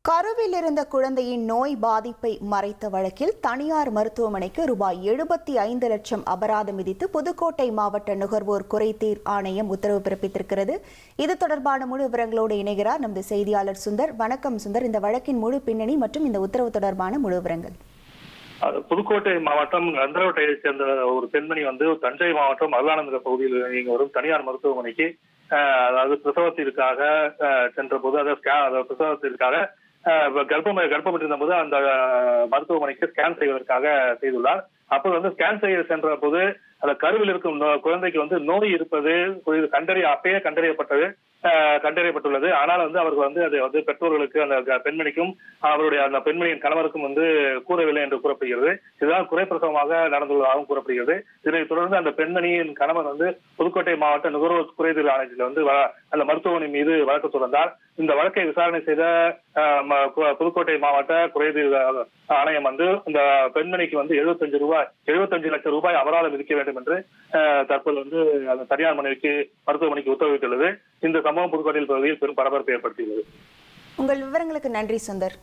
கருவில் இருந்த குழந்தையின் நோய் பாதிப்பை மறைத்த வழக்கில் தனியார் மருத்துவமனைக்கு ரூபாய் 75 லட்சம் அபராதம் விதித்து புதுக்கோட்டை மாவட்ட நுகர்வோர் குறைதீர் ஆணையம் உத்தரவு பிறப்பித்திருக்கிறது. இது தொடர்பான முழு விவரங்களோடு இணைகிறார் நமது செய்தியாளர் சுந்தர். வணக்கம் சுந்தர். இந்த வழக்கின் முழு பின்னணி மற்றும் இந்த உத்தரவு தொடர்பான முழு விவரங்கள். புதுக்கோட்டை மாவட்டம் கந்தரவட்டையை சேர்ந்த ஒரு பெண்மணி தஞ்சை மாவட்டம் அருளானந்தர பகுதியில் இயங்கி வரும் தனியார் மருத்துவமனைக்கு அதாவது பிரசவத்திற்காக சென்ற போது பிரசவத்திற்காக கர்ப்பப்பட்டிருந்த போது அந்த மருத்துவமனைக்கு ஸ்கேன் செய்வதற்காக செய்துள்ளார். அப்போது ஸ்கேன் செய்ய சென்ற போது அந்த கருவில் இருக்கும் குழந்தைக்கு நோய் இருப்பது அப்பயே கண்டறியப்பட்டுள்ளது. ஆனால் அவர்கள் அதை பெற்றோர்களுக்கு அந்த பெண்மணிக்கும் அவருடைய அந்த பெண்மணியின் கணவருக்கும் கூறவில்லை என்று கூறப்படுகிறது. இதுதான் குறைப்பிரசவமாக நடந்துள்ளதாகவும் கூறப்படுகிறது. இதைத் தொடர்ந்து அந்த பெண்மணியின் கணவர் புதுக்கோட்டை மாவட்ட நுகர்வோர் குறைதீர் ஆணையத்தில் அந்த மருத்துவமனை மீது வழக்கு தொடர்ந்தார். இந்த வழக்கை விசாரணை செய்த புதுக்கோட்டை மாவட்ட குறைதீர் ஆணையம் இந்த பெண்மணிக்கு 75 லட்சம் ரூபாய் அபராதம் விதிக்க வேண்டும் என்று தற்போது அந்த தனியார் மருத்துவமனைக்கு உத்தரவிட்டுள்ளது. இந்த சம்பவம் புதுக்கோட்டையில் பகுதியில் பெரும் பரபரப்பை ஏற்படுத்தியுள்ளது. உங்கள் விவரங்களுக்கு நன்றி சுந்தர்.